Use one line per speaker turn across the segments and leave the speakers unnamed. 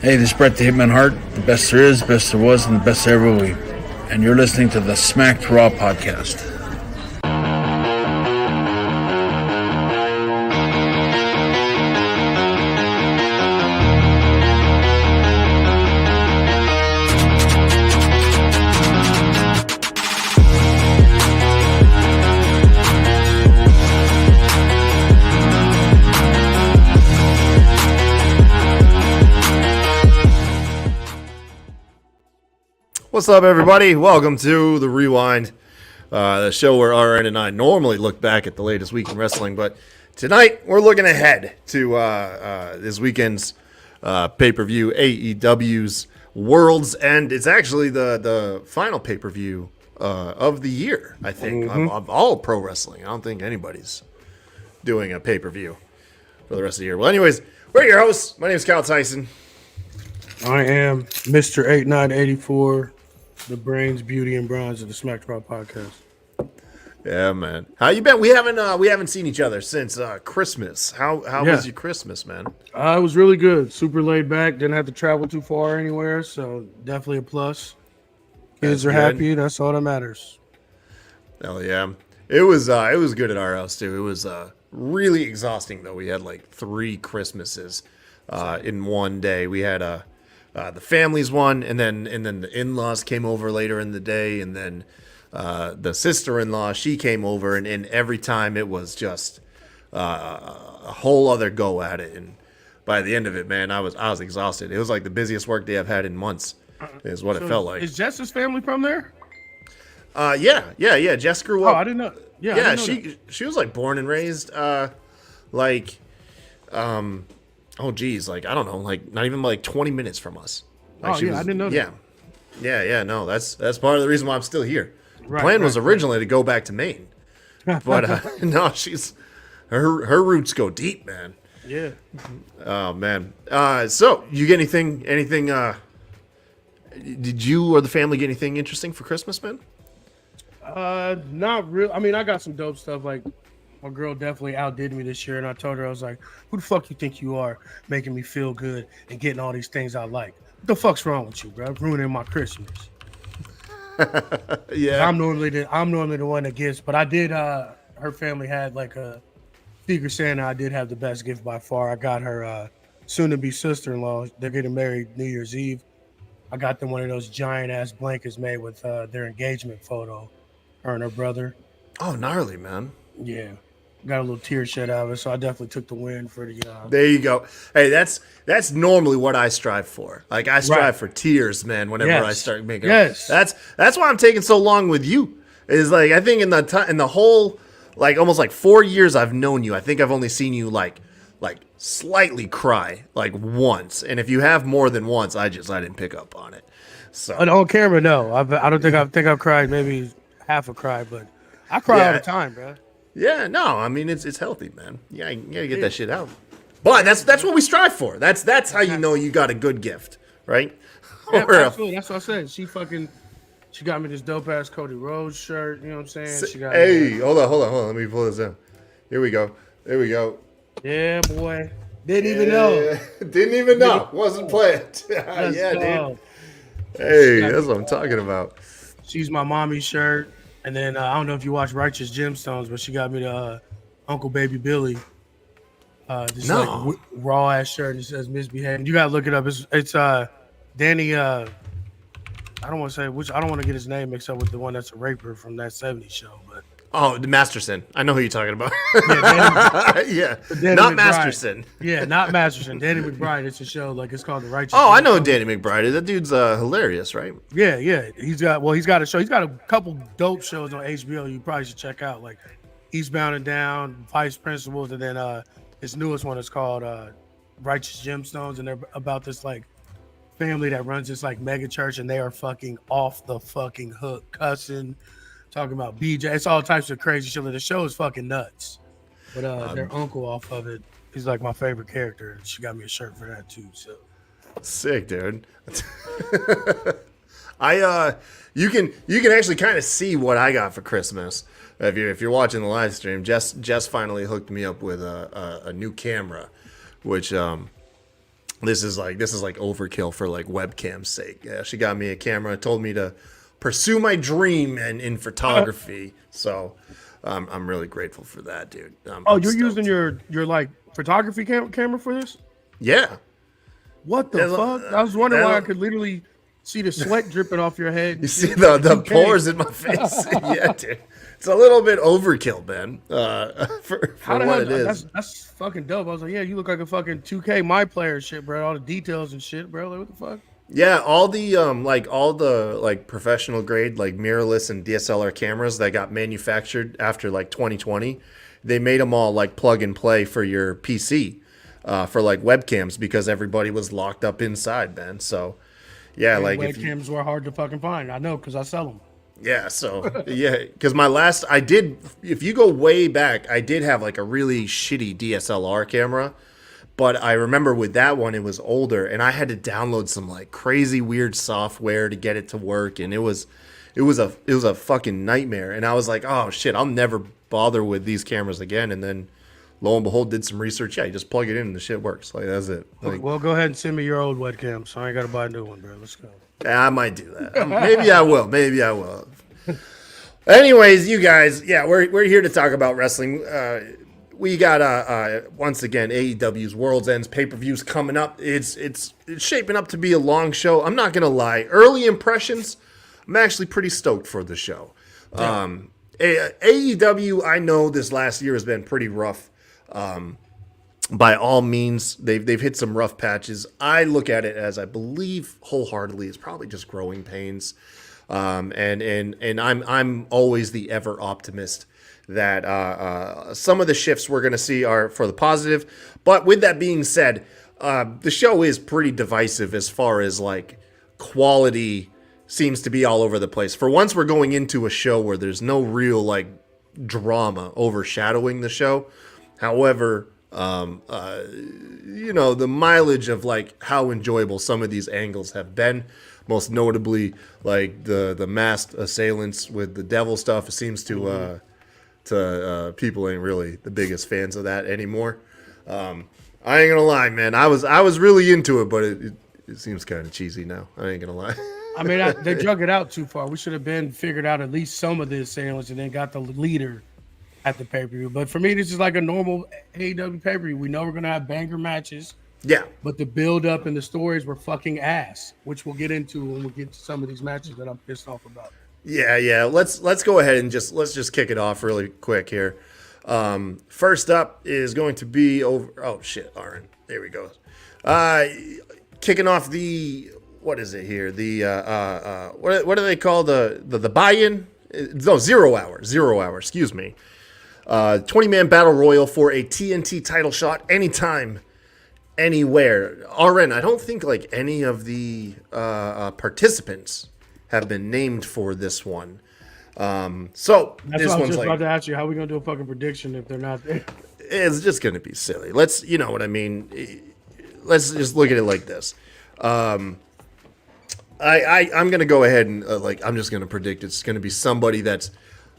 Hey, this is Brett the Hitman Hart, the best there is, best there was, and the best there ever will be. And you're listening to the Smacked Raw podcast.
What's up, everybody? Welcome to The Rewind, the show where RN and I normally look back at the latest week in wrestling, but tonight we're looking ahead to this weekend's pay-per-view, AEW's World's End. It's actually the final pay-per-view of the year, I think, of all pro wrestling. I don't think anybody's doing a pay-per-view for the rest of the year. Well, anyways, we're your hosts. My name is Kyle Tyson.
I am Mr. 8984. The brains, beauty, and bronze of the Smacked Raw podcast.
Yeah, man. How you been? We haven't seen each other since Christmas. How was your Christmas, man?
It was really good. Super laid back. Didn't have to travel too far anywhere, so definitely a plus. Kids are happy. That's all that matters.
Hell yeah. It was good at our house too. It was really exhausting though. We had like 3 Christmases in one day. We had the family's one, and then the in-laws came over later in the day, and then the sister-in-law, she came over, and every time it was just a whole other go at it. And by the end of it, man, I was exhausted. It was like the busiest work day I've had in months, is what it felt like.
Is Jess's family from there?
Yeah. Jess grew up.
Oh, I didn't know.
Yeah, she was like born and raised, oh geez, like I don't know, like not even like 20 minutes from us. Like
I didn't know that.
Yeah. No, that's part of the reason why I'm still here.
Right,
Plan was originally to go back to Maine, but no, her roots go deep, man.
Yeah.
Oh man. So you get anything? Did you or the family get anything interesting for Christmas, man?
Not real. I mean, I got some dope stuff. Like, my girl definitely outdid me this year, and I told her, I was like, who the fuck you think you are, making me feel good and getting all these things I like? What the fuck's wrong with you, bro? Ruining my Christmas.
Yeah.
I'm normally the one that gives, but I did, her family had like a Secret Santa. I did have the best gift by far. I got her soon-to-be sister-in-law. They're getting married New Year's Eve. I got them one of those giant-ass blankets made with their engagement photo, her and her brother.
Oh, gnarly, man.
Yeah. Got a little tear shed out of it, so I definitely took the win for the.
There you go. Hey, that's normally what I strive for. Like I strive for tears, man. Whenever I start making, that's why I'm taking so long with you. Is like I think in the whole like almost like 4 years I've known you, I think I've only seen you like slightly cry like once, and if you have more than once, I didn't pick up on it. So
on camera, no, I don't think I've cried maybe half a cry, but I cry all the time, bro.
Yeah, no, I mean it's healthy, man. Yeah, you gotta get that shit out. But that's what we strive for. That's how you know you got a good gift, right?
Yeah, absolutely. That's what I said. She got me this dope ass Cody Rhodes shirt. You know what I'm saying? She got
hold on. Let me pull this down. Here we go.
Yeah, boy. Didn't even know.
Didn't even know. Wasn't planned. Yeah, dude. Hey, that's what I'm talking about.
She's my mommy's shirt. And then I don't know if you watch Righteous Gemstones, but she got me the Uncle Baby Billy. Like raw ass shirt. And it says "Misbehaving." You gotta look it up. It's Danny. I don't want to say which. I don't want to get his name mixed up with the one that's a raper from that '70s show. But
the Masterson. I know who you're talking about.
Danny
not
McBride.
Masterson.
Yeah, not Masterson. Danny McBride. It's a show like it's called The Righteous.
Oh, I know Danny McBride. That dude's hilarious, right?
Yeah. He's got a show. He's got a couple dope shows on HBO. You probably should check out, like Eastbound and Down, Vice Principals, and then his newest one is called Righteous Gemstones, and they're about this like family that runs this like mega church, and they are fucking off the fucking hook, cussing, talking about BJ. It's all types of crazy shit. The show is fucking nuts. But their uncle off of it, he's like my favorite character. She got me a shirt for that too. So
sick, dude. You can actually kind of see what I got for Christmas. If you're watching the live stream, Jess finally hooked me up with a new camera, which this is like overkill for like webcam's sake. Yeah, she got me a camera, told me to pursue my dream and in photography. So I'm really grateful for that, dude.
Oh, you're using your like photography camera for this?
Yeah.
What the fuck? I was wondering why I could literally see the sweat dripping off your head.
You see the pores in my face. Yeah, dude. It's a little bit overkill, man. For what it is.
That's fucking dope. I was like, yeah, you look like a fucking 2K My Player shit, bro. All the details and shit, bro. Like, what the fuck?
Yeah, all the professional grade like mirrorless and DSLR cameras that got manufactured after like 2020, they made them all like plug and play for your PC, for like webcams because everybody was locked up inside, man. So yeah,
And
like
webcams were hard to fucking find. I know because I sell them.
yeah, so yeah, because if you go way back, I did have like a really shitty DSLR camera. But I remember with that one, it was older, and I had to download some like crazy weird software to get it to work, and it was a fucking nightmare. And I was like, oh shit, I'll never bother with these cameras again. And then, lo and behold, did some research. Yeah, you just plug it in and the shit works. Like that's it. Like,
Well, go ahead and send me your old webcam, so I ain't got to buy a new one, bro. Let's go.
I might do that. Maybe I will. Maybe I will. Anyways, you guys, yeah, we're here to talk about wrestling. We got once again AEW's World's Ends pay-per-views coming up. It's shaping up to be a long show. I'm not gonna lie. Early impressions, I'm actually pretty stoked for the show. AEW, I know this last year has been pretty rough. By all means, they've hit some rough patches. I look at it as I believe wholeheartedly it's probably just growing pains. And I'm always the ever optimist that some of the shifts we're going to see are for the positive. But with that being said, the show is pretty divisive as far as like quality seems to be all over the place. For once, we're going into a show where there's no real like drama overshadowing the show. However, the mileage of like how enjoyable some of these angles have been, most notably like the masked assailants with the devil stuff, it seems to people ain't really the biggest fans of that anymore. I ain't gonna lie, man. I was really into it, but it seems kind of cheesy now. I ain't gonna lie.
I mean, they drug it out too far. We should have been figured out at least some of the assailants and then got the leader at the pay-per-view. But for me, this is like a normal AEW pay-per-view. We know we're gonna have banger matches.
Yeah.
But the build-up and the stories were fucking ass, which we'll get into when we get to some of these matches that I'm pissed off about.
Yeah. Let's go ahead and let's kick it off really quick here. First up is going to be over. Oh shit, Aaron. There we go. Kicking off the what is it here? The what do they call the buy-in? No, 0 hour. 0 hour. Excuse me. 20-man battle royal for a TNT title shot anytime, anywhere. RN, I don't think like any of the participants have been named for this one. So
that's
this
what I was
one's
just
like,
about to ask you. How are we gonna do a fucking prediction if they're not there?
it's just gonna be silly. Let's, you know what I mean. Let's just look at it like this. I'm gonna go ahead and I'm just gonna predict it's gonna be somebody that's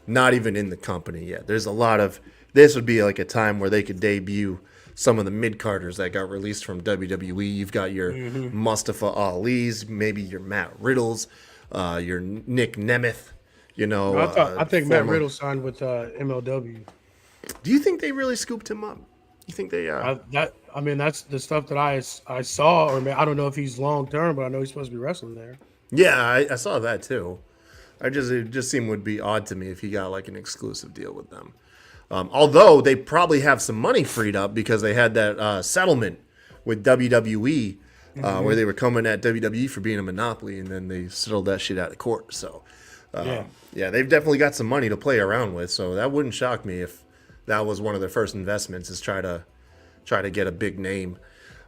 not even in the company yet. There's a lot of this would be like a time where they could debut some of the mid-carders that got released from WWE. You've got your Mustafa Ali's, maybe your Matt Riddles, your Nick Nemeth. You know,
I think Matt Riddle signed with MLW.
Do you think they really scooped him up? You think they?
I mean, that's the stuff that I saw. Or I don't know if he's long term, but I know he's supposed to be wrestling there.
Yeah, I saw that too. It just seemed would be odd to me if he got like an exclusive deal with them. Although they probably have some money freed up because they had that settlement with WWE where they were coming at WWE for being a monopoly, and then they settled that shit out of court. So, yeah, they've definitely got some money to play around with. So that wouldn't shock me if that was one of their first investments is try to get a big name.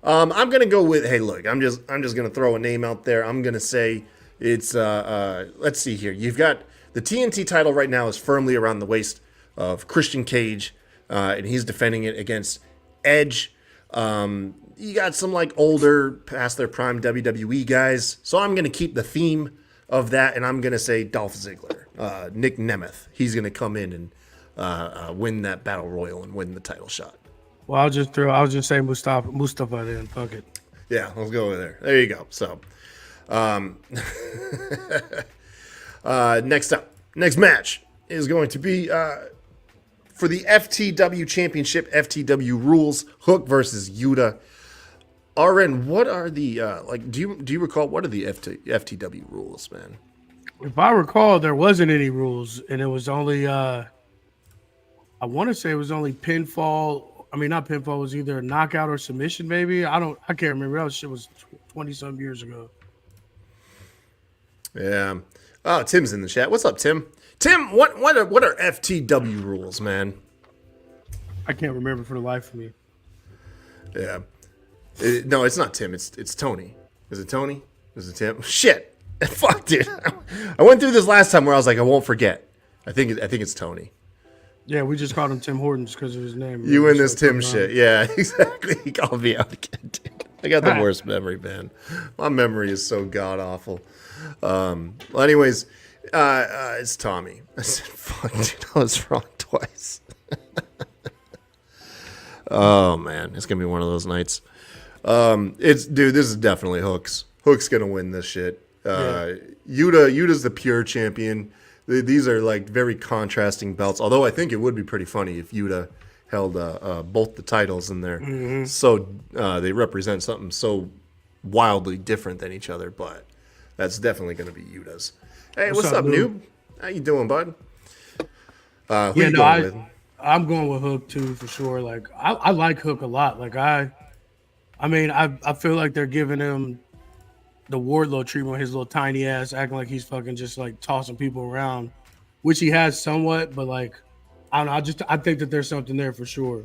I'm gonna go with I'm just gonna throw a name out there. I'm gonna say it's let's see here. You've got the TNT title right now is firmly around the waist of Christian Cage, and he's defending it against Edge. You got some like older, past their prime WWE guys. So I'm gonna keep the theme of that, and I'm gonna say Dolph Ziggler, Nick Nemeth. He's gonna come in and win that battle royal and win the title shot.
Well, I'll just say Mustafa then. Fuck it.
Yeah, let's go over there. There you go. So, next match is going to be for the FTW Championship. FTW rules: Hook versus Yuta. RN, what are the do you recall what are the FTW rules, man?
If I recall, there wasn't any rules, and it was only I want to say it was only pinfall. I mean, not pinfall. It was either a knockout or submission. Maybe I can't remember. That shit was 20-some years ago.
Yeah. Oh, Tim's in the chat. What's up, Tim? Tim, what are FTW rules, man?
I can't remember for the life of me.
Yeah. No, it's not Tim. It's Tony. Is it Tony? Is it Tim? Shit. Fuck, dude. I went through this last time where I was like, I won't forget. I think it's Tony.
Yeah, we just called him Tim Hortons because of his name.
You and this Tim shit. Yeah, exactly. He called me out again, dude. I got the worst memory, man. My memory is so god awful. Well, anyways, it's Tommy. I said, fuck, dude, I was wrong twice. Oh man, it's gonna be one of those nights. This is definitely Hooks. Hook's gonna win this shit. Yuta's the pure champion. These are like very contrasting belts. Although I think it would be pretty funny if Yuta held both the titles in there. Mm-hmm. So they represent something so wildly different than each other. But that's definitely going to be Yuta's. Hey, what's up, noob? How you doing, bud? Who you going with?
I'm going with Hook too for sure. Like I like Hook a lot. Like I feel like they're giving him the Wardlow treatment, his little tiny ass, acting like he's fucking just like tossing people around, which he has somewhat, but like I don't know. I think that there's something there for sure.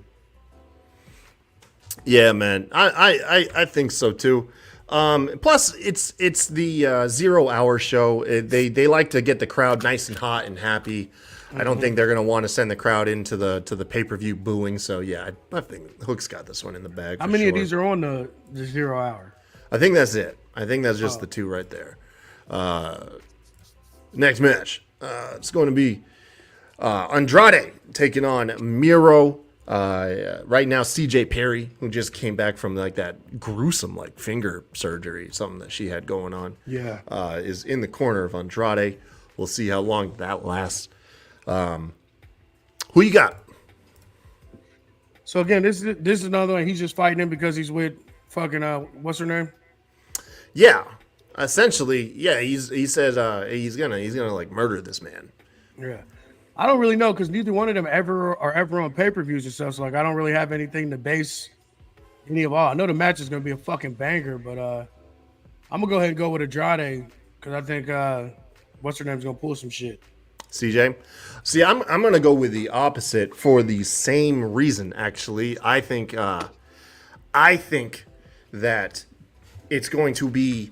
Yeah, man, I think so too. Plus, it's the 0 hour show. They like to get the crowd nice and hot and happy. Mm-hmm. I don't think they're gonna want to send the crowd into the pay-per-view booing. So yeah, I think Hook's got this one in the bag.
How many of these are on the 0 hour?
I think that's it. I think that's just the two right there. Next match, it's going to be Andrade taking on Miro. Right now, CJ Perry, who just came back from like that gruesome like finger surgery, something that she had going on, is in the corner of Andrade. We'll see how long that lasts. Who you got?
So again, this is another one. He's just fighting him because he's with fucking what's her name?
Yeah, essentially, yeah. He says he's gonna like murder this man.
Yeah, I don't really know because neither one of them are ever on pay-per-views and stuff. So like, I don't really have anything to base any of all. I know the match is gonna be a fucking banger, but I'm gonna go ahead and go with Andrade because I think what's her name's gonna pull some shit.
CJ, see, I'm gonna go with the opposite for the same reason. Actually, I think that it's going to be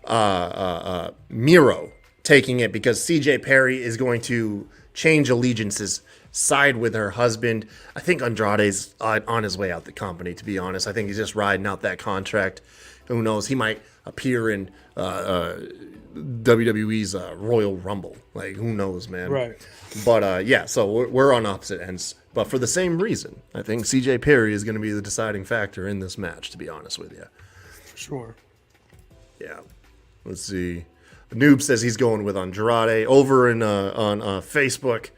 Miro taking it because CJ Perry is going to change allegiances, side with her husband. I think Andrade's on his way out the company, to be honest. I think he's just riding out that contract. Who knows? He might appear in WWE's Royal Rumble. Like, who knows, man?
Right.
But, yeah, so we're on opposite ends. But for the same reason, I think CJ Perry is going to be the deciding factor in this match, to be honest with you.
Sure.
Yeah. Let's see. Noob says he's going with Andrade. Over on Facebook,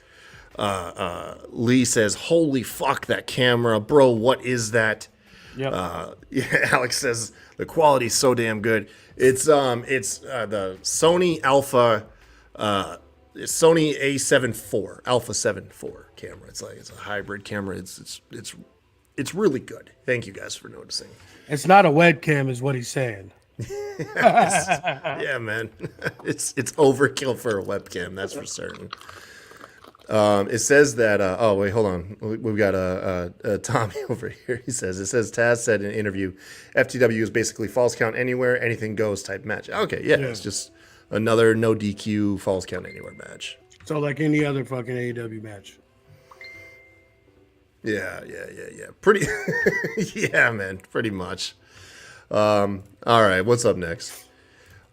Lee says, "Holy fuck, that camera, bro! What is that?"
Yeah.
Alex says the quality's so damn good. It's the Sony Alpha, Sony A7 IV, Alpha 7 IV camera. It's a hybrid camera. It's really good. Thank you guys for noticing.
It's not a webcam, is what he's saying.
Yeah, man. It's overkill for a webcam, that's for certain. It says that oh wait, hold on, we've got Tommy over here. It says Taz said in an interview, FTW is basically false count anywhere, anything goes type match. Okay, yeah. It's just another no DQ false count anywhere match.
So like any other fucking AEW match.
Yeah. Pretty yeah, man, pretty much. All right, what's up next?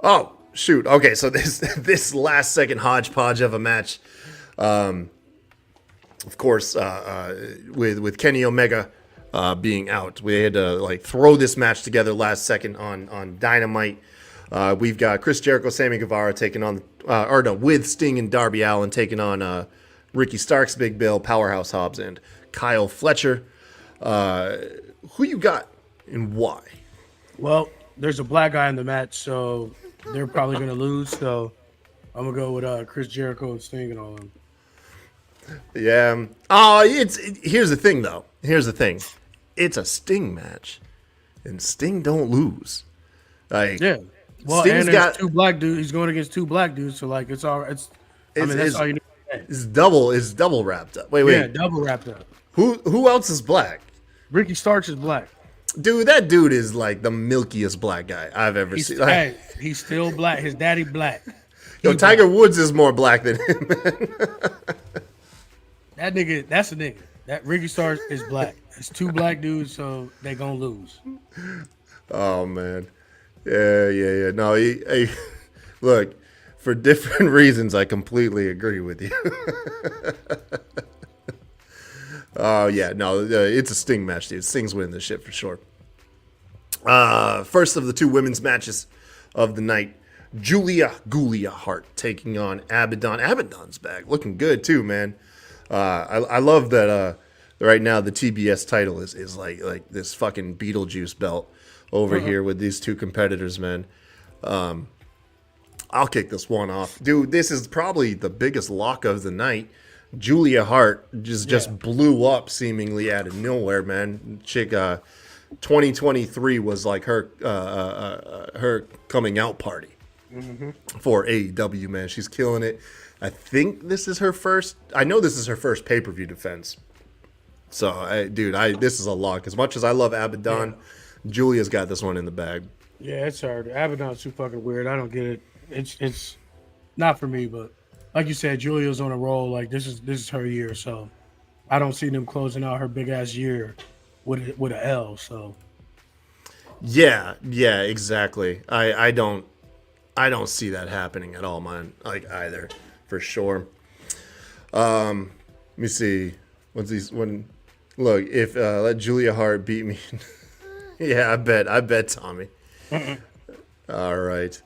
Oh, shoot. Okay, so this last second hodgepodge of a match, of course, with Kenny Omega being out. We had to like throw this match together last second on Dynamite. We've got Chris Jericho, Sammy Guevara taking on, with Sting and Darby Allin taking on Ricky Starks, Big Bill, Powerhouse Hobbs, and Kyle Fletcher. Who you got and why?
Well, there's a black guy in the match, so they're probably going to lose. So I'm going to go with Chris Jericho and Sting and all of them.
Yeah. Here's the thing, though. Here's the thing. It's a Sting match, and Sting don't lose. Like,
yeah. Well,
Sting's
and there's two black dudes. He's going against two black dudes, so like that's all you need.
It's double wrapped up. Wait.
Yeah, double wrapped up.
Who else is black?
Ricky Starks is black.
Dude, that dude is like the milkiest black guy I've ever seen. Like,
hey, he's still black. His daddy black.
Yo, Tiger Woods is more black than him, man.
That nigga, that's a nigga. That Ricky Starks is black. It's two black dudes, so they gonna lose.
Oh man, yeah. No, look, for different reasons, I completely agree with you. Oh yeah, no, it's a Sting match, dude. Sting's winning this shit for sure. First of the two women's matches of the night, Julia Hart taking on Abaddon. Abaddon's back, looking good too, man. I love that. Right now, the TBS title is like this fucking Beetlejuice belt over here with these two competitors, man. I'll kick this one off, dude. This is probably the biggest lock of the night. Julia Hart just blew up seemingly out of nowhere, man. Chick, 2023 was like her coming out party for AEW, man. She's killing it. I think this is her first. I know this is her first pay-per-view defense. So, this is a lock. As much as I love Abaddon, Julia's got this one in the bag.
Yeah, it's hard. Abaddon's too fucking weird. I don't get it. It's not for me, but like you said, Julia's on a roll. Like this is her year, so I don't see them closing out her big ass year with an L. So
yeah, exactly. I don't see that happening at all, man. Like either, for sure. Let me see. Look, if let Julia Hart beat me. Yeah, I bet Tommy. All right.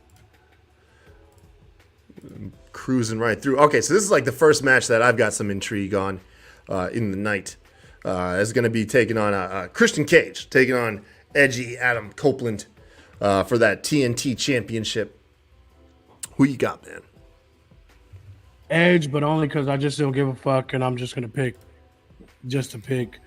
Cruising right through. Okay, so this is like the first match that I've got some intrigue on in the night. It's going to be taking on Christian Cage, taking on edgy Adam Copeland for that TNT championship. Who you got, man?
Edge, but only because I just don't give a fuck, and I'm just going to pick just to pick.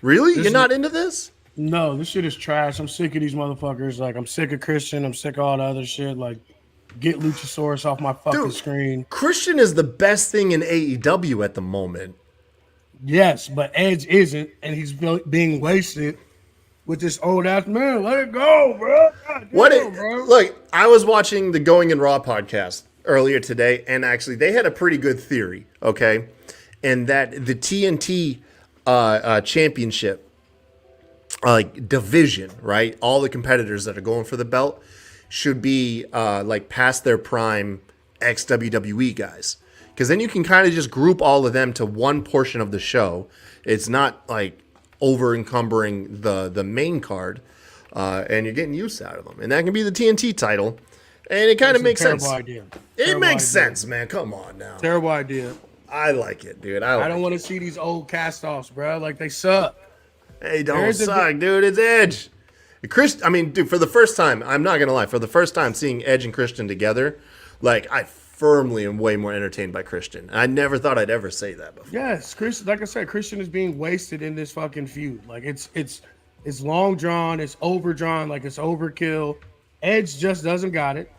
Really? You're not into this?
No, this shit is trash. I'm sick of these motherfuckers. Like, I'm sick of Christian. I'm sick of all the other shit. Like, get Luchasaurus off my fucking screen.
Christian is the best thing in AEW at the moment.
Yes, but Edge isn't, and he's being wasted with this old ass man. Let it go, bro. Bro.
Look, I was watching the Going in Raw podcast earlier today, and actually they had a pretty good theory, okay? And that the TNT championship division, right? All the competitors that are going for the belt should be past their prime ex-WWE guys. Because then you can kind of just group all of them to one portion of the show. It's not like over encumbering the main card, and you're getting use out of them. And that can be the TNT title. And it kind of makes sense.
Idea.
It makes sense, man. Come on now.
Terrible idea.
I like it, dude.
I don't want to see these old cast-offs, bro. Like, they suck.
They don't suck, dude. It's Edge. Dude, for the first time, I'm not going to lie, for the first time seeing Edge and Christian together, like, I firmly am way more entertained by Christian. I never thought I'd ever say that before.
Yes, Christian, like I said, Christian is being wasted in this fucking feud. Like, it's long drawn, it's overdrawn, like it's overkill. Edge just doesn't got it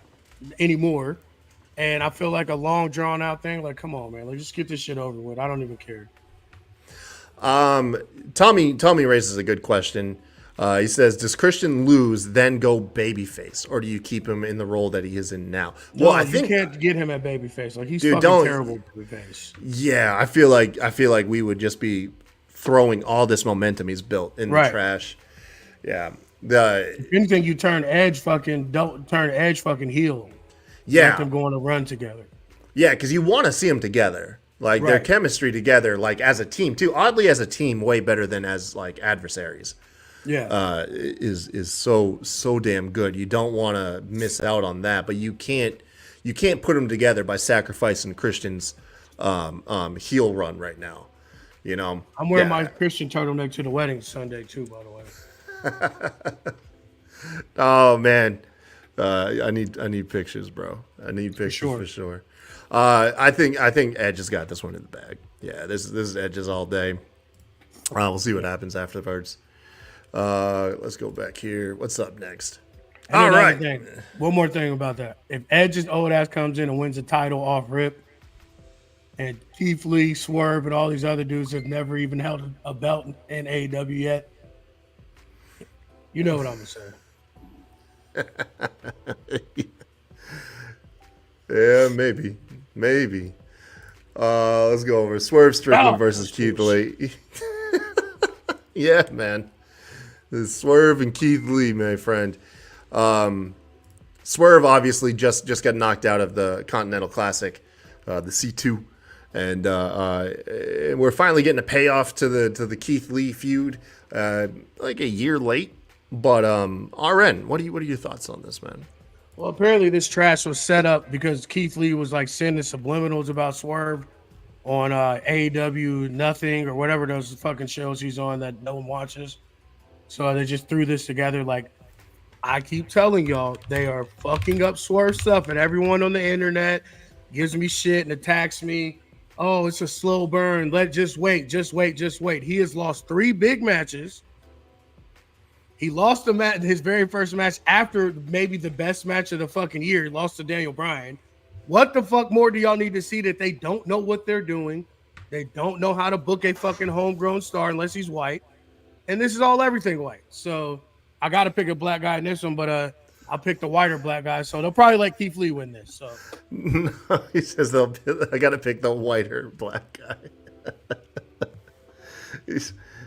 anymore. And I feel like a long drawn out thing, like, come on, man, like, just get this shit over with. I don't even care.
Tommy raises a good question. He says, does Christian lose, then go babyface, or do you keep him in the role that he is in now?
Well, I think you can't get him at babyface. Like, he's fucking terrible babyface.
Yeah, I feel like we would just be throwing all this momentum he's built in the trash. Yeah.
If anything, you turn Edge fucking heel.
Yeah.
Let them go on a run together.
Yeah, because you want to see them together. Like their chemistry together, like as a team too. Oddly, as a team, way better than as like adversaries.
Yeah.
Is so damn good. You don't want to miss out on that, but you can't put them together by sacrificing Christian's heel run right now. You know,
I'm wearing my Christian turtleneck to the wedding Sunday too, by the way.
Oh man, I need pictures, bro. I need pictures for sure. I think Edge has got this one in the bag. Yeah, this is Edge's all day. We'll see what happens afterwards. Let's go back here. What's up next?
And all right. One more thing about that. If Edge's old ass comes in and wins the title off rip, and Keith Lee, Swerve, and all these other dudes have never even held a belt in AEW yet, you know what I'm gonna say.
Yeah, maybe. Let's go over Swerve Strickland versus Keith Lee. Yeah, man. This Swerve and Keith Lee, my friend. Swerve obviously just got knocked out of the Continental Classic, the C2, and we're finally getting a payoff to the Keith Lee feud, like a year late. But RN, what are your thoughts on this, man?
Well, apparently this trash was set up because Keith Lee was like sending subliminals about Swerve on AEW Nothing or whatever those fucking shows he's on that no one watches. So they just threw this together. Like, I keep telling y'all, they are fucking up Swerve stuff, and everyone on the internet gives me shit and attacks me. Oh, it's a slow burn. Just wait. He has lost 3 big matches. He lost his very first match after maybe the best match of the fucking year. He lost to Daniel Bryan. What the fuck more do y'all need to see that they don't know what they're doing? They don't know how to book a fucking homegrown star unless he's white. And this is all everything white. So I got to pick a black guy in this one, but I'll pick the whiter black guy. So they'll probably let Keith Lee win this. So
no, he says I got to pick the whiter black guy.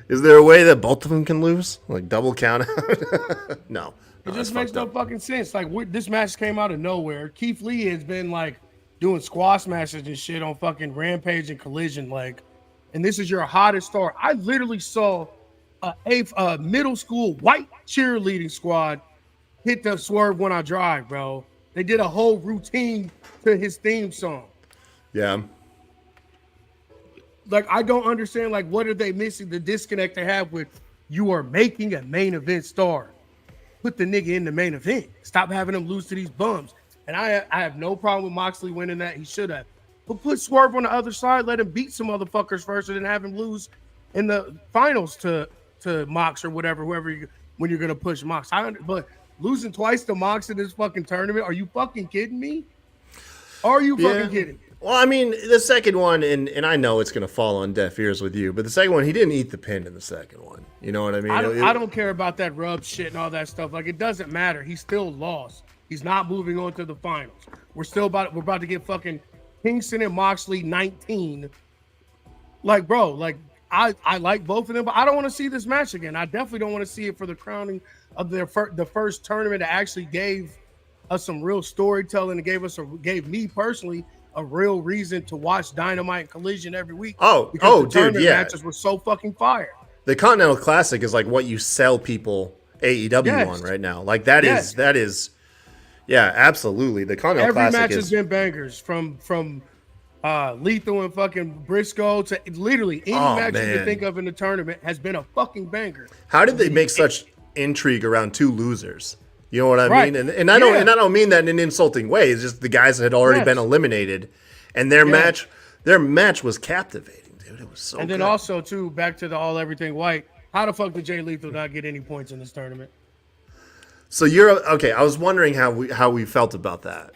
Is there a way that both of them can lose? Like double count out? No.
It just makes no fucking sense. Like this match came out of nowhere. Keith Lee has been like doing squash matches and shit on fucking Rampage and Collision. Like, and this is your hottest star. I literally saw a middle school white cheerleading squad hit the Swerve When I Drive, bro. They did a whole routine to his theme song.
Yeah.
Like, I don't understand, like, what are they missing? The disconnect they have with you are making a main event star. Put the nigga in the main event. Stop having him lose to these bums. And I have no problem with Moxley winning that. He should have. But put Swerve on the other side. Let him beat some motherfuckers first and then have him lose in the finals to Mox or whatever, when you're going to push Mox. But losing twice to Mox in this fucking tournament, are you fucking kidding me? Are you fucking kidding me?
Well, I mean, the second one, and I know it's going to fall on deaf ears with you, but the second one, he didn't eat the pin in the second one. You know what I mean?
I don't care about that rub shit and all that stuff. Like, it doesn't matter. He still lost. He's not moving on to the finals. We're about to get fucking Kingston and Moxley 19. Like, bro, like, I like both of them, but I don't want to see this match again. I definitely don't want to see it for the crowning of the first tournament that actually gave us some real storytelling and gave me personally a real reason to watch Dynamite and Collision every week.
Dude, yeah.
Matches were so fucking fire.
The Continental Classic is like what you sell people AEW on right now. Like that is, yeah, absolutely. The Continental Classic
match has been bangers from Lethal and fucking Briscoe to literally any match you can think of in the tournament has been a fucking banger.
How did they make such intrigue around 2 losers? You know what I mean? And I don't mean that in an insulting way. It's just the guys that had already been eliminated, and their match was captivating, dude. It was so.
And then also too, back to the all everything white. How the fuck did Jay Lethal not get any points in this tournament?
So you're okay. I was wondering how we felt about that,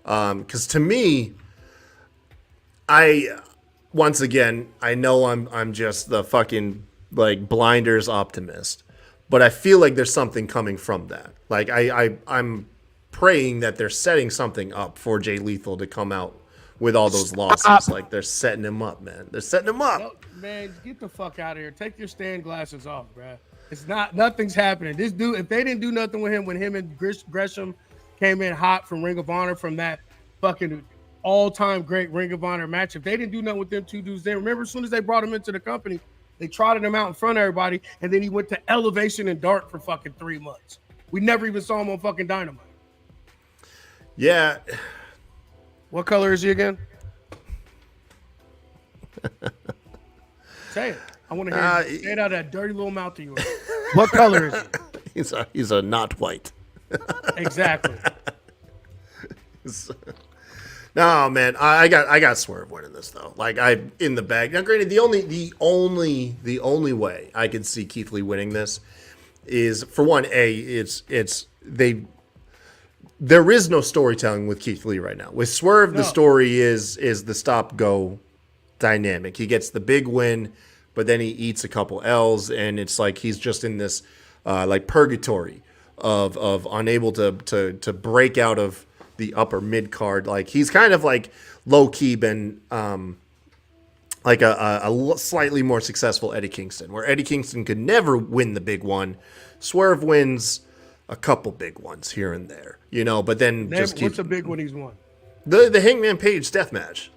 because to me, once again I know I'm just the fucking like blinders optimist. But I feel like there's something coming from that. Like I'm praying that they're setting something up for Jay Lethal to come out with all those losses. Like they're setting him up, man. They're setting him up.
No, man, get the fuck out of here. Take your stand glasses off, bro. Nothing's happening. This dude, if they didn't do nothing with him when him and Gresham came in hot from Ring of Honor from that fucking all-time great Ring of Honor match. If they didn't do nothing with them two dudes, then remember as soon as they brought him into the company, they trotted him out in front of everybody, and then he went to Elevation and Dark for fucking 3 months. We never even saw him on fucking Dynamite.
Yeah.
What color is he again? Say it. I want to hear you say it out of that dirty little mouth of yours. What color is he?
He's a not white.
Exactly.
No, man, I got Swerve winning this though. Like I in the bag. Now, granted, the only way I could see Keith Lee winning this is for one, there is no storytelling with Keith Lee right now. With Swerve, the story is the stop go dynamic. He gets the big win, but then he eats a couple L's, and it's like he's just in this like purgatory of unable to break out of the upper mid card. Like he's kind of like low key been like a slightly more successful Eddie Kingston, where Eddie Kingston could never win the big one. Swerve wins a couple big ones here and there, you know, but then
what's a big one he's won?
The Hangman Page death match.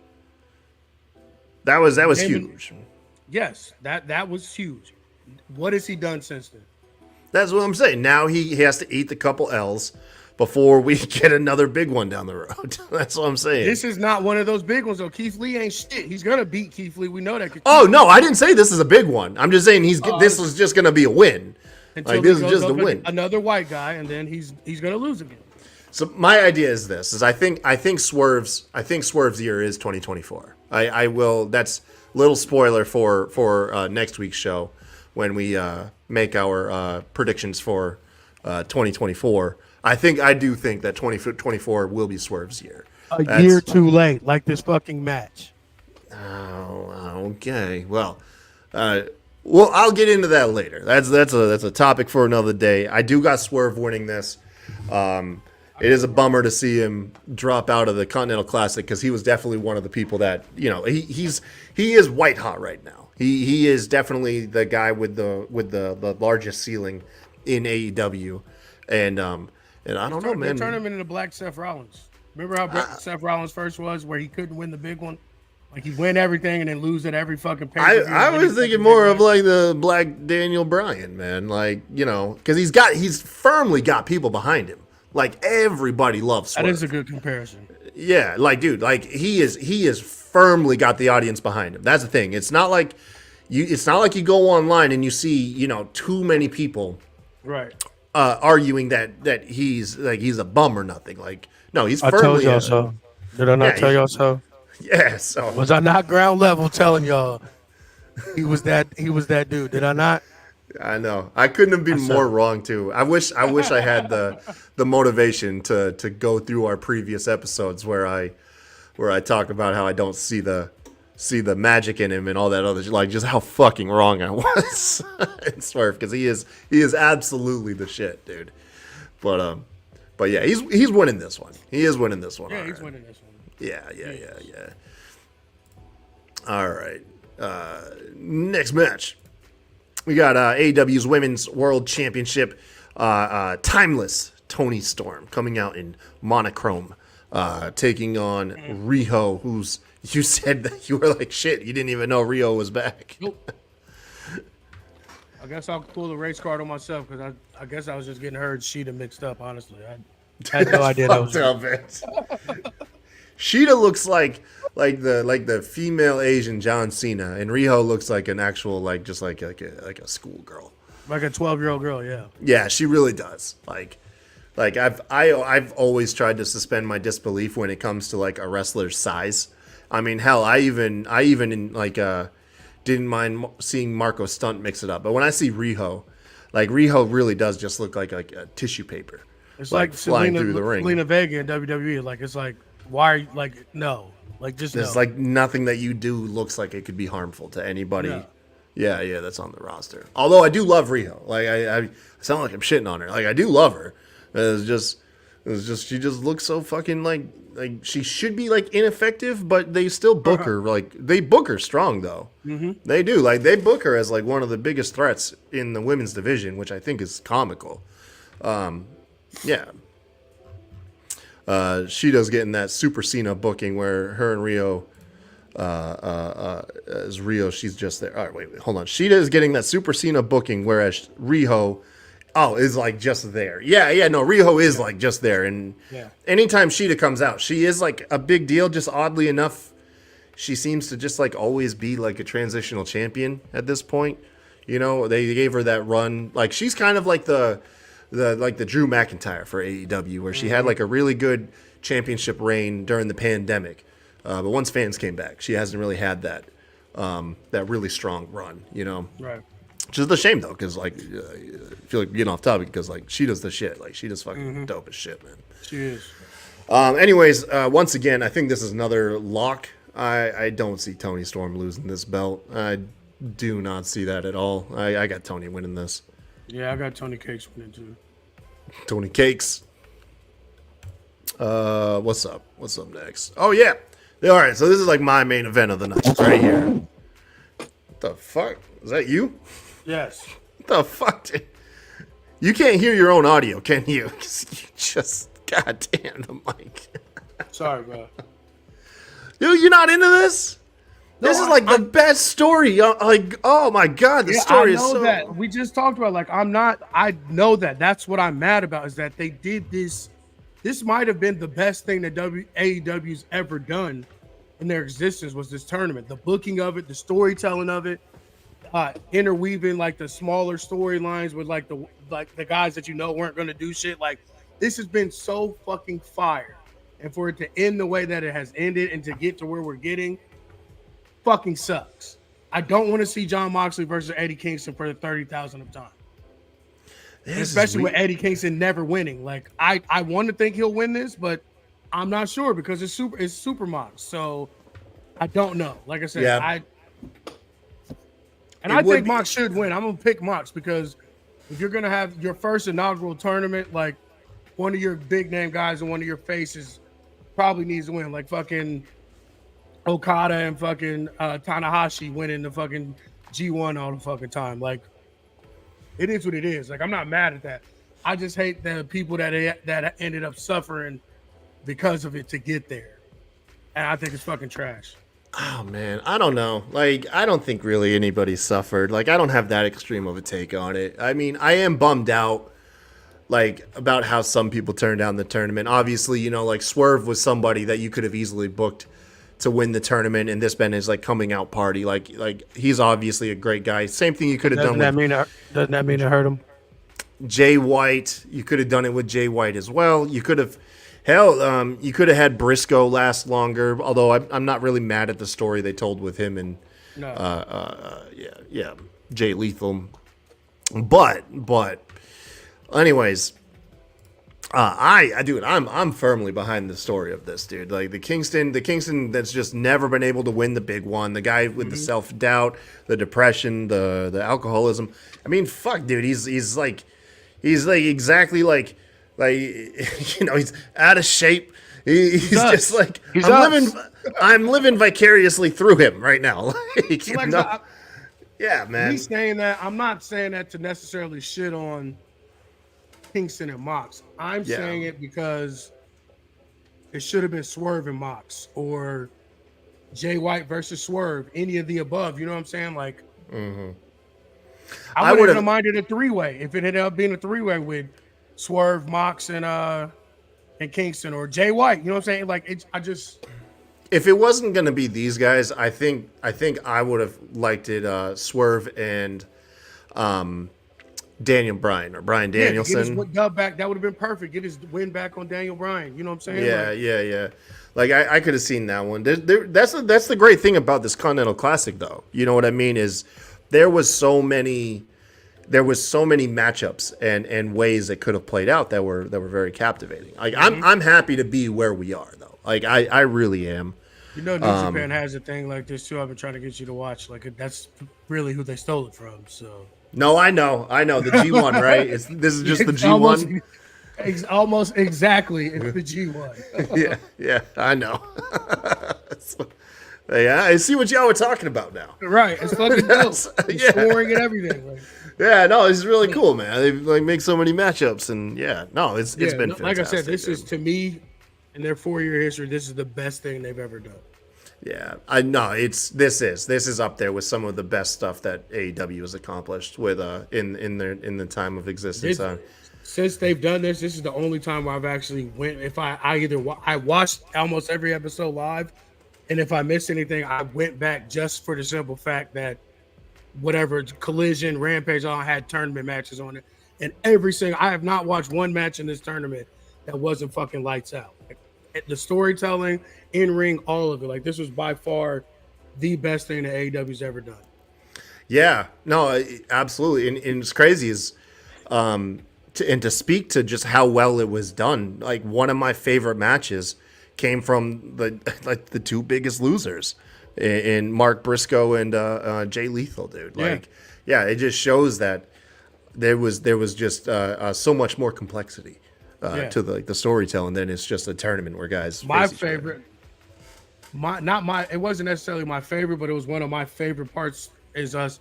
That was huge.
Yes, that was huge. What has he done since then?
That's what I'm saying. Now he has to eat the couple L's before we get another big one down the road. That's what I'm saying.
This is not one of those big ones, though. Keith Lee ain't shit. He's gonna beat Keith Lee. We know that.
Oh no, I didn't say this is a big one. I'm just saying this is just gonna be a win. Like this is just a win.
Another white guy, and then he's gonna lose again.
So my idea is this: I think Swerve's year is 2024. I will. That's a little spoiler for next week's show when we make our predictions for 2024. I do think that 2024 will be Swerve's year.
A year too late, like this fucking match.
Oh, okay. Well, I'll get into that later. That's a topic for another day. I do got Swerve winning this. It is a bummer to see him drop out of the Continental Classic because he was definitely one of the people that, you know, he is white hot right now. He is definitely the guy with the largest ceiling in AEW, and I don't know, man.
They turned him into the Black Seth Rollins. Remember how Seth Rollins first was, where he couldn't win the big one? Like he'd win everything and then lose at every fucking pay.
I was thinking more of like the Black Daniel Bryan, man. Like, you know, because he's firmly got people behind him. Like everybody loves Swerve.
That is a good comparison.
Yeah, like dude, like he is firmly got the audience behind him. That's the thing. It's not like you go online and you see, you know, too many people
right
arguing that he's a bum or nothing. Like, no, he's firmly.
I told y'all so. Did I not tell y'all so?
Yeah, so
was I not ground level telling y'all he was that dude? Did I not?
I know. I couldn't have been more wrong too. I wish I had the motivation to go through our previous episodes where I talk about how I don't see the magic in him and all that other, like just how fucking wrong I was in Swerve, because he is absolutely the shit, dude. But yeah, he's winning this one. He is winning this one.
Yeah, he's winning this one.
Yeah. All right. Next match. We got AEW's Women's World Championship, Timeless Toni Storm coming out in monochrome, taking on Riho, who's, you said that you were like, shit, you didn't even know Riho was back.
Nope. I guess I'll pull the race card on myself because I guess I was just getting her and Sheeta mixed up, honestly. I had no idea that was
Sheeta looks like the female Asian John Cena, and Riho looks like an actual like a schoolgirl,
like a 12-year-old girl. Yeah.
Yeah, she really does. Like I've always tried to suspend my disbelief when it comes to like a wrestler's size. I mean, hell, I even in like didn't mind seeing Marco Stunt mix it up, but when I see Riho, like Riho really does just look like a tissue paper.
It's like
flying through the ring.
Selena Vega in WWE. Like it's like. Why are you, like, no. Like, just
there's like nothing that you do looks like it could be harmful to anybody. Yeah, that's on the roster. Although I do love Riho. Like, I sound like I'm shitting on her. Like, I do love her. It's just she just looks so fucking like she should be like ineffective, but they still book her. Like, they book her strong though. Mm-hmm. They do. Like, they book her as like one of the biggest threats in the women's division, which I think is comical. Yeah. Shida's getting that Super Cena booking where her and Rio, as Rio, she's just there. All right, wait, hold on. Shida is getting that Super Cena booking, whereas Riho, is like just there. Yeah, no, Riho is like just there. And anytime Shida comes out, she is like a big deal. Just oddly enough, she seems to just like always be like a transitional champion at this point. You know, they gave her that run. Like she's kind of like the Drew McIntyre for AEW, where she had like a really good championship reign during the pandemic. But once fans came back, she hasn't really had that really strong run, you know.
Right.
Which is a shame though, because like I feel like getting off topic because like she does the shit, like she does fucking dope as shit, man.
She is.
Anyways, once again, I think this is another lock. I don't see Tony Storm losing this belt. I do not see that at all. I got Tony winning this.
Yeah, I got Tony Cakes winning too.
Tony Cakes. What's up? What's up next? Oh yeah. All right, so this is like my main event of the night right here. What the fuck? Is that you?
Yes.
What the fuck? You can't hear your own audio, can you? You just goddamn the mic.
Sorry, bro.
Dude, you're not into this? This is like the best story. Like, oh my god, the story is so.
I know that. We just talked about like I know that. That's what I'm mad about is that they did this. This might have been the best thing that AEW's ever done in their existence was this tournament. The booking of it, the storytelling of it, interweaving like the smaller storylines with like the guys that you know weren't going to do shit. Like this has been so fucking fire, and for it to end the way that it has ended and to get to where we're getting, fucking sucks. I don't want to see Jon Moxley versus Eddie Kingston for the 30,000th time. Especially with Eddie Kingston never winning. Like I want to think he'll win this, but I'm not sure because it's Super Mox. So I don't know. Like I said, I think Mox should win. I'm gonna pick Mox because if you're gonna have your first inaugural tournament, like one of your big name guys and one of your faces probably needs to win. Like fucking Okada and fucking Tanahashi winning the fucking G1 all the fucking time. Like it is what it is. Like I'm not mad at that. I just hate the people that ended up suffering because of it to get there, and I think it's fucking trash.
Oh man, I don't know. Like I don't think really anybody suffered. Like I don't have that extreme of a take on it. I mean, I am bummed out like about how some people turned down the tournament. Obviously, you know, like Swerve was somebody that you could have easily booked to win the tournament, and this been his like coming out party. Like he's obviously a great guy. Same thing you could have done.
Doesn't that mean it hurt him?
Jay White, you could have done it with Jay White as well. You could have, you could have had Briscoe last longer. Although I'm not really mad at the story they told with him and Jay Lethal. But anyways. I'm firmly behind the story of this, dude. Like the Kingston that's just never been able to win the big one. The guy with the self-doubt, the depression, the alcoholism. I mean, fuck, dude. He's exactly like you know, he's out of shape. He's just like I'm living vicariously through him right now. Yeah, man.
He's saying that. I'm not saying that to necessarily shit on Kingston and Mox. I'm saying it because it should have been Swerve and Mox or Jay White versus Swerve, any of the above. You know what I'm saying? Like, I wouldn't have minded a three-way if it ended up being a three-way with Swerve, Mox, and Kingston or Jay White. You know what I'm saying? Like,
if it wasn't gonna be these guys, I think I would have liked it. Swerve and Daniel Bryan or Bryan Danielson.
Get his dub back. That would have been perfect. Get his win back on Daniel Bryan. You know what I'm saying?
Yeah. Like I could have seen that one. That's the great thing about this Continental Classic, though. You know what I mean? Is there was so many matchups and ways that could have played out that were very captivating. Like I'm happy to be where we are, though. Like I really am.
You know, New Japan has a thing like this too. I've been trying to get you to watch. Like that's really who they stole it from. So.
No, I know. The G1, right? This is just the G1.
Almost exactly. It's the G1.
yeah, I know. Yeah, I see what y'all were talking about now.
Right, it's fucking dope. Scoring and everything. Like,
yeah, no, it's really cool, man. They like make so many matchups, and it's been fantastic.
Like I said, this is to me in their 4-year history, this is the best thing they've ever done.
Yeah, I know this is up there with some of the best stuff that AEW has accomplished with in the time of existence.
Since they've done this is the only time where I've actually went. If I watched almost every episode live, and if I missed anything, I went back just for the simple fact that whatever Collision, Rampage, all had tournament matches on it, and I have not watched one match in this tournament that wasn't fucking lights out. Like, the storytelling, in ring, all of it. Like, this was by far the best thing that AEW's ever done.
Yeah, no, absolutely, and it's crazy is, to speak to just how well it was done. Like, one of my favorite matches came from the two biggest losers in Mark Briscoe and Jay Lethal, dude. Like, yeah, it just shows that there was just so much more complexity to the storytelling than it's just a tournament where guys.
My favorite, it wasn't necessarily my favorite, but it was one of my favorite parts is us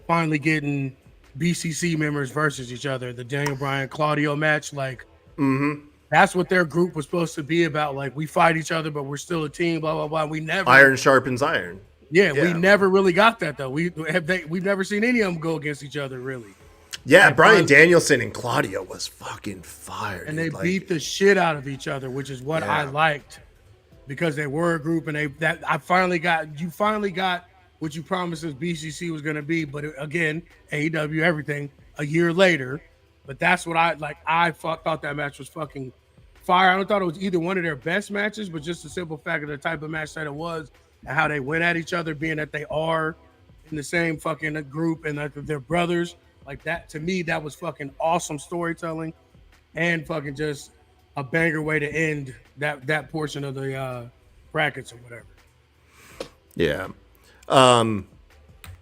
finally getting BCC members versus each other. The Daniel Bryan Claudio match, like. That's what their group was supposed to be about. Like, we fight each other, but we're still a team. Blah blah blah. We never
iron sharpens iron.
Yeah, we never really got that though. We've never seen any of them go against each other really.
Yeah, Bryan Danielson and Claudio was fucking fire,
and
dude.
they beat the shit out of each other, which is what I liked because they were a group, and you finally got what you promised us BCC was going to be. But again, AEW everything a year later. But that's what I thought that match was fucking fire. I don't thought it was either one of their best matches, but just the simple fact of the type of match that it was and how they went at each other, being that they are in the same fucking group and that they're brothers. Like, that, to me, that was fucking awesome storytelling and fucking just a banger way to end that portion of the brackets or whatever.
Yeah.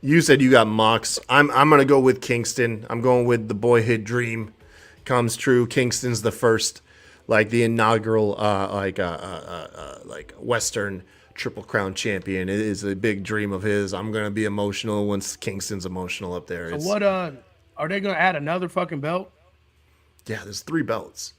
You said you got Mox. I'm gonna go with Kingston. I'm going with the boyhood dream comes true. Kingston's the first, like, the inaugural like Western Triple Crown champion. It is a big dream of his. I'm gonna be emotional once Kingston's emotional up there.
So what are they gonna add another fucking belt?
Yeah, there's 3 belts.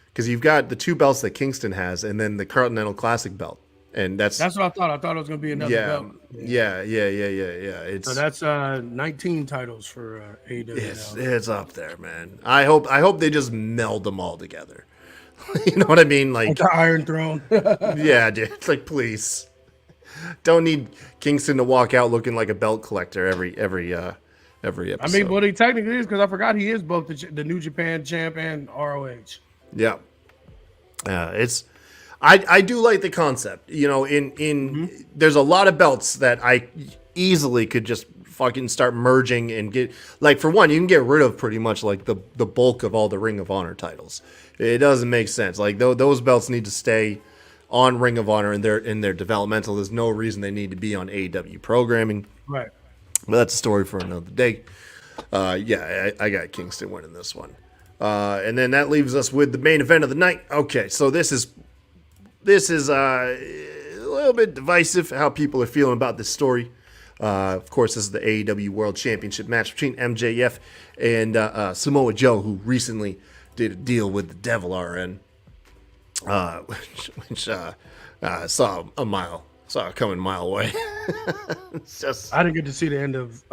Because you've got the 2 belts that Kingston has, and then the Continental Classic belt. And that's
what I thought. I thought it was going to be another belt.
Yeah. It's,
so that's 19 titles for AEW.
It's up there, man. I hope they just meld them all together. You know what I mean? Like
the Iron Throne.
Yeah, dude. It's like, please, don't need Kingston to walk out looking like a belt collector every episode.
I mean, what he technically is, because I forgot he is both the New Japan champ and ROH.
Yeah. I do like the concept. You know, there's a lot of belts that I easily could just fucking start merging and get, like, for one, you can get rid of pretty much like the bulk of all the Ring of Honor titles. It doesn't make sense. Like, those belts need to stay on Ring of Honor in their developmental. There's no reason they need to be on AEW programming.
Right.
But that's a story for another day. I got Kingston winning this one. And then that leaves us with the main event of the night. Okay, so this is a little bit divisive how people are feeling about this story. Of course, this is the AEW World Championship match between MJF and Samoa Joe, who recently did a deal with the Devil RN, which saw it coming a mile away. It's just,
I didn't get to see the end of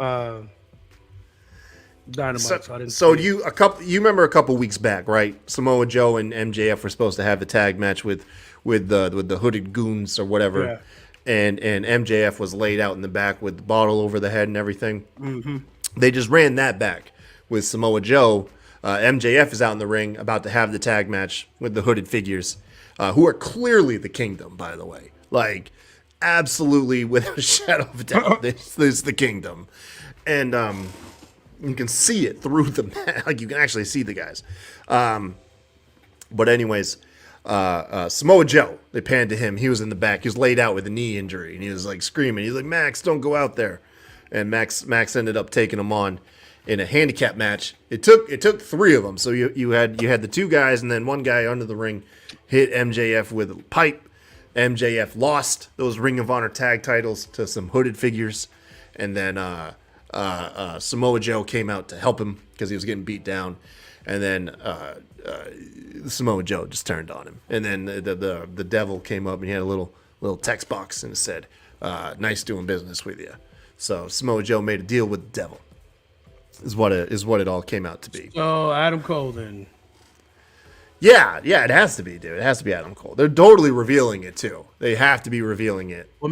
Dynamite, so I didn't.
So you remember a couple weeks back, right? Samoa Joe and MJF were supposed to have the tag match with the hooded goons or whatever.
Yeah.
And MJF was laid out in the back with the bottle over the head and everything.
Mm-hmm.
They just ran that back with Samoa Joe. MJF is out in the ring about to have the tag match with the hooded figures, who are clearly the Kingdom, by the way. Like, absolutely, without a shadow of a doubt, this is the Kingdom. And you can see it through the mat. Like, you can actually see the guys. But anyways, Samoa Joe, they panned to him. He was in the back. He was laid out with a knee injury, and he was like screaming. He's like, "Max, don't go out there." And Max ended up taking him on in a handicap match. It took 3 of them. So you had the 2 guys, and then one guy under the ring hit MJF with a pipe. MJF lost those Ring of Honor tag titles to some hooded figures, and then Samoa Joe came out to help him because he was getting beat down. and then Samoa Joe just turned on him, and then the devil came up and he had a little text box and it said, "Nice doing business with you." So Samoa Joe made a deal with the devil. Is what it all came out to be.
So Adam Cole then.
Yeah, it has to be, dude. It has to be Adam Cole. They're totally revealing it too. They have to be revealing it.
Well,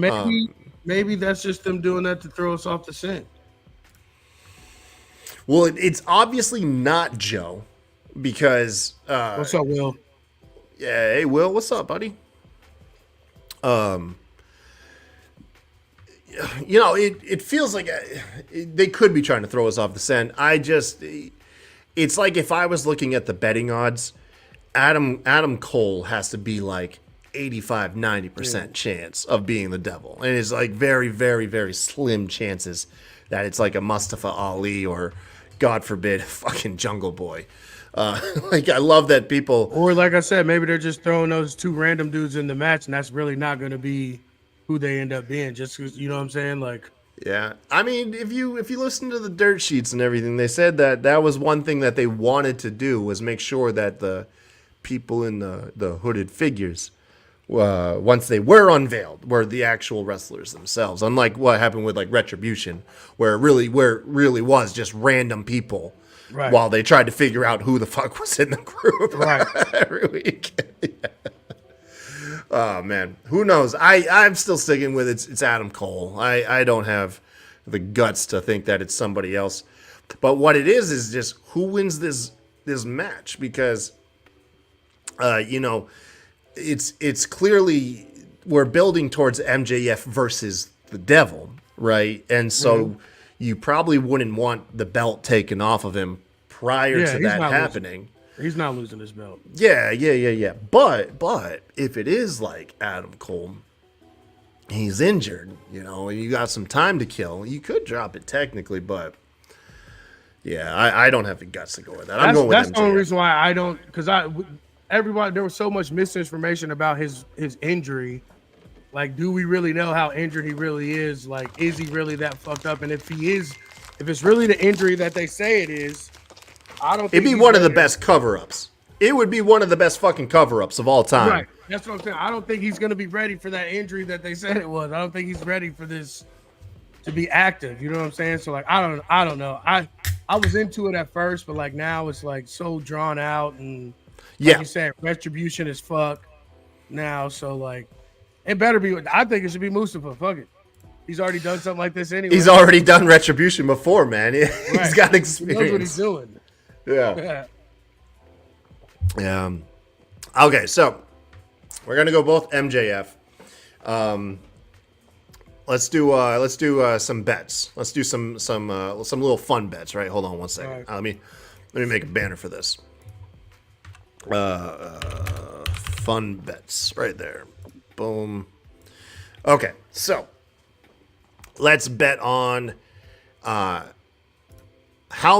maybe that's just them doing that to throw us off the scent.
Well, it's obviously not Joe because.
What's up, Will?
Yeah, hey Will, what's up, buddy? It feels like they could be trying to throw us off the scent. It's like if I was looking at the betting odds, Adam Cole has to be like 85-90% chance of being the devil, and it's like very, very, very slim chances that it's like a Mustafa Ali or, God forbid, fucking Jungle Boy. Like I love that people,
or like I said, maybe they're just throwing those two random dudes in the match, and that's really not going to be who they end up being. Just 'cause, you know what I'm saying, like.
Yeah, I mean, if you listen to the dirt sheets and everything, they said that was one thing that they wanted to do was make sure that the people in the hooded figures, once they were unveiled, were the actual wrestlers themselves. Unlike what happened with like Retribution, where it really was just random people,
right,
while they tried to figure out who the fuck was in the group
right.
every week. Yeah. Oh man, who knows? I'm still sticking with it's Adam Cole. I don't have the guts to think that it's somebody else. But what it is just who wins this match, because it's clearly we're building towards MJF versus the Devil, right? And so you probably wouldn't want the belt taken off of him prior to that happening.
He's not losing his belt.
Yeah. But if it is like Adam Cole, he's injured, and you got some time to kill, you could drop it technically, but yeah, I don't have the guts to go with that. I'm going with MJF. That's
the only reason why I don't, because everybody, there was so much misinformation about his injury. Like, do we really know how injured he really is? Like, is he really that fucked up? And if it's really the injury that they say it is, I don't think
it'd be one of the best cover-ups. It would be one of the best fucking cover-ups of all time.
Right. That's what I'm saying. I don't think he's going to be ready for that injury that they said it was. I don't think he's ready for this to be active. You know what I'm saying? So like, I don't know. I was into it at first, but like now it's like so drawn out, and like you said, Retribution is fuck now. So like, it better be. I think it should be Mustafa. Fuck it. He's already done something like this anyway.
He's already done Retribution before, man. He's got experience.
He knows what he's doing.
Yeah. Okay, so we're gonna go both MJF. Let's do some bets. Let's do some little fun bets. Right. Hold on one second. Right. Let me make a banner for this. Fun bets right there. Boom. Okay, so let's bet on how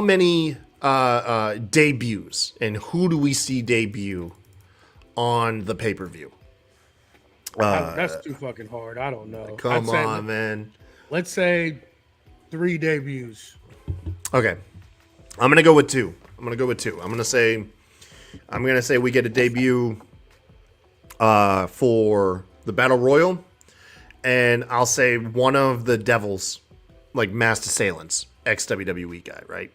many debuts and who do we see debut on the pay-per-view.
That's too fucking hard. I don't know.
Come on, man.
Let's say 3 debuts.
Okay, I'm gonna go with 2. I'm gonna say we get a debut for the Battle Royal, and I'll say one of the Devil's like masked assailants, ex-WWE guy, right?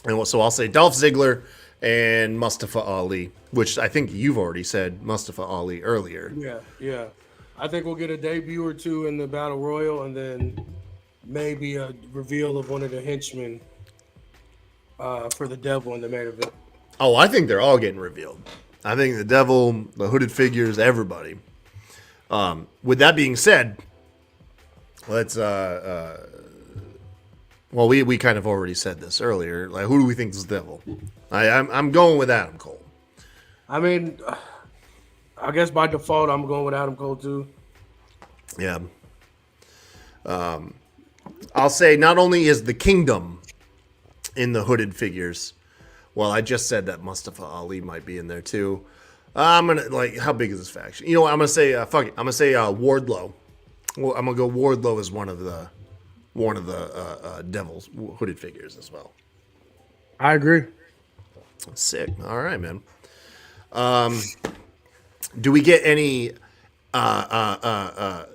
And so I'll say Dolph Ziggler and Mustafa Ali, which I think you've already said Mustafa Ali earlier.
Yeah. I think we'll get a debut or 2 in the Battle Royal, and then maybe a reveal of one of the henchmen for the Devil in the main event.
Oh, I think they're all getting revealed. I think the Devil, the hooded figures, everybody. With that being said, let's well, we kind of already said this earlier. Like, who do we think is the Devil? I'm going with Adam Cole.
I mean, I guess by default, I'm going with Adam Cole too.
Yeah. I'll say not only is the Kingdom in the hooded figures. Well, I just said that Mustafa Ali might be in there too. I'm gonna how big is this faction? You know what? I'm gonna say fuck it. I'm gonna say Wardlow. Well, I'm gonna go Wardlow as one of the Devil's hooded figures as well.
I agree.
Sick. All right, man. Do we get any CM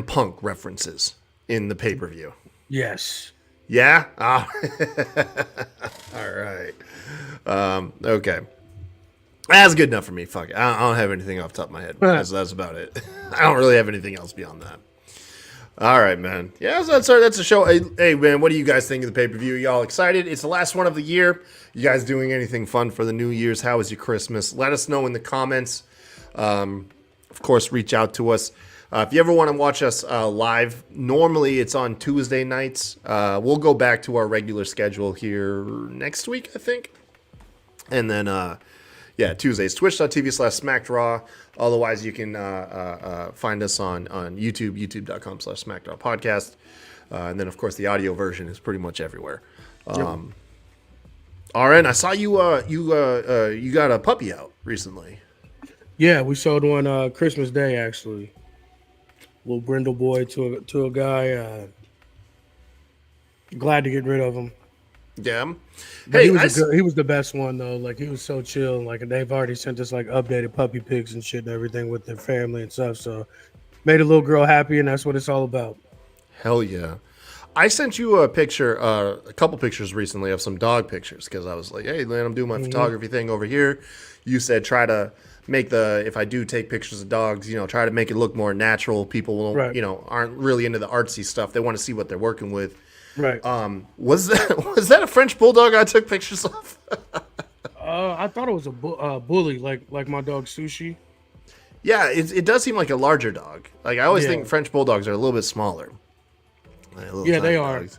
Punk references in the pay-per-view?
Yes.
Yeah? Oh. All right. Okay. That's good enough for me. Fuck it. I don't have anything off the top of my head. That's about it. I don't really have anything else beyond that. All right, man. Yeah, that's a show. Hey, man, what do you guys think of the pay-per-view? Y'all excited? It's the last one of the year. You guys doing anything fun for the New Year's? How was your Christmas? Let us know in the comments. Of course, reach out to us. If you ever want to watch us live, normally it's on Tuesday nights. We'll go back to our regular schedule here next week, I think. And then, Tuesdays, twitch.tv/SmackDraw. Otherwise, you can find us on YouTube, youtube.com/SmackDraw Podcast. And then, of course, the audio version is pretty much everywhere. RN, I saw you got a puppy out recently.
Yeah, we sold one Christmas Day, actually. Little brindle boy to a guy. Glad to get rid of him.
Yeah.
But hey, he was the best one though. Like he was so chill. Like they've already sent us like updated puppy pics and shit and everything with their family and stuff. So made a little girl happy, and that's what it's all about.
Hell yeah. I sent you a picture, a couple pictures recently of some dog pictures because I was like, hey, man, I'm doing my photography thing over here. You said try to make if I do take pictures of dogs, try to make it look more natural. People will, aren't really into the artsy stuff. They want to see what they're working with.
Right.
Was that a French bulldog I took pictures of?
I thought it was a bully, like my dog Sushi.
Yeah, it does seem like a larger dog. Like I always think French bulldogs are a little bit smaller.
Yeah, they are. Dogs.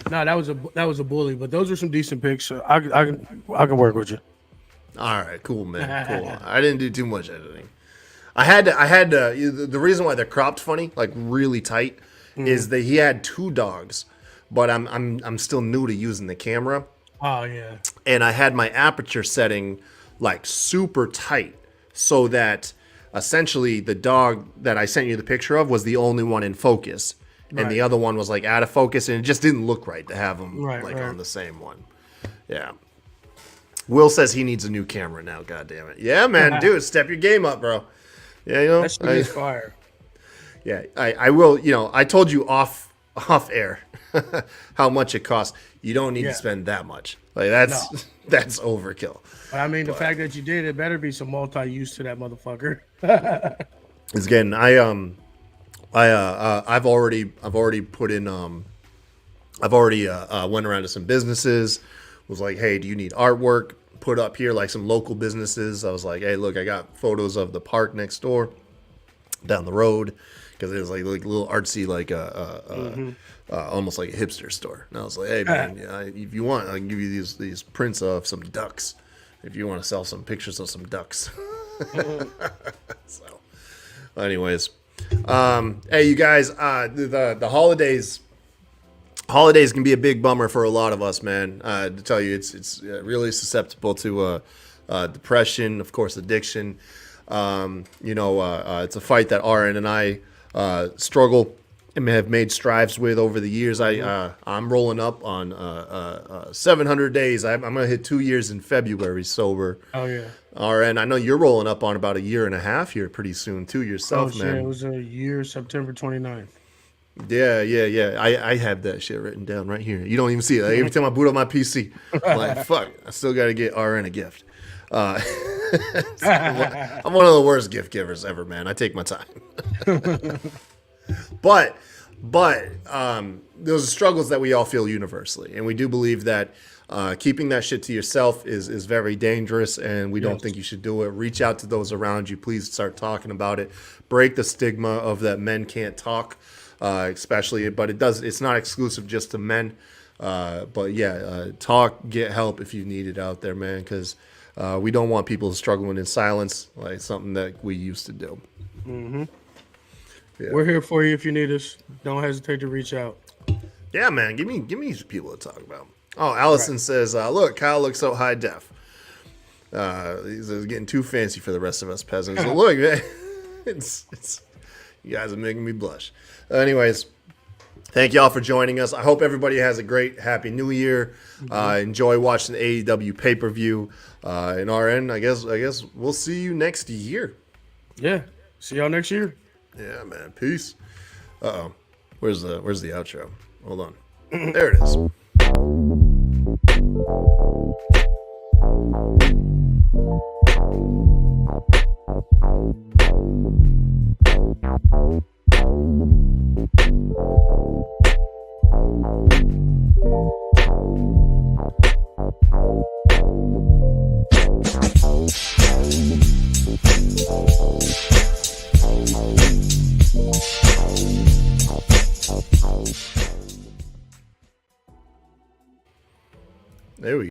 No, that was a bully, but those are some decent pics. So I can work with you.
All right, cool, man. Cool. I didn't do too much editing. I had to. The reason why they're cropped funny, like really tight, is that he had two dogs, but I'm still new to using the camera.
Oh yeah.
And I had my aperture setting like super tight, so that essentially the dog that I sent you the picture of was the only one in focus. And the other one was like out of focus, and it just didn't look right to have them on the same one. Yeah. Will says he needs a new camera now. God damn it. Yeah, man, dude, step your game up, bro. Yeah,
that shit is fire.
Yeah, I will. I told you off air how much it costs. You don't need to spend that much. Like that's overkill.
But I mean, the fact that you did, it better be some multi-use to that motherfucker.
It's again, I've already put in I've already went around to some businesses, was like, hey, do you need artwork put up here, like some local businesses? I was like, hey, look, I got photos of the park next door down the road, because it was like a little artsy, like almost like a hipster store. And I was like, hey man, if you want, I can give you these prints of some ducks if you want to sell some pictures of some ducks. So anyways, hey, you guys, the holidays can be a big bummer for a lot of us, man. To tell you, it's really susceptible to depression, of course, addiction. It's a fight that RN and I struggle and have made strives with over the years. I'm rolling up on 700 days. I'm gonna hit 2 years in February sober.
Oh yeah.
RN, I know you're rolling up on about a year and a half here pretty soon too yourself, man.
It was a year, September 29th.
Yeah. I have that shit written down right here. You don't even see it. Like, every time I boot up my PC, I'm like, fuck, I still got to get RN a gift. I'm one of the worst gift givers ever, man. I take my time. But those are struggles that we all feel universally. And we do believe that keeping that shit to yourself is very dangerous, and we don't think you should do it. Reach out to those around you. Please start talking about it. Break the stigma of that men can't talk, especially, but it's not exclusive just to men. Talk, get help if you need it out there, man, because we don't want people struggling in silence, like something that we used to do.
Mm-hmm. Yeah. We're here for you if you need us. Don't hesitate to reach out.
Yeah, man, give me some people to talk about. Oh, Allison says, look, Kyle looks so high def. He's getting too fancy for the rest of us peasants. So look, man, it's you guys are making me blush. Anyways, Thank y'all for joining us. I hope everybody has a great, happy New Year. Enjoy watching the AEW pay-per-view. In our end, I guess we'll see you next year.
Yeah. See y'all next year.
Yeah, man. Peace. Uh-oh. Where's the outro? Hold on. There it is. There we go.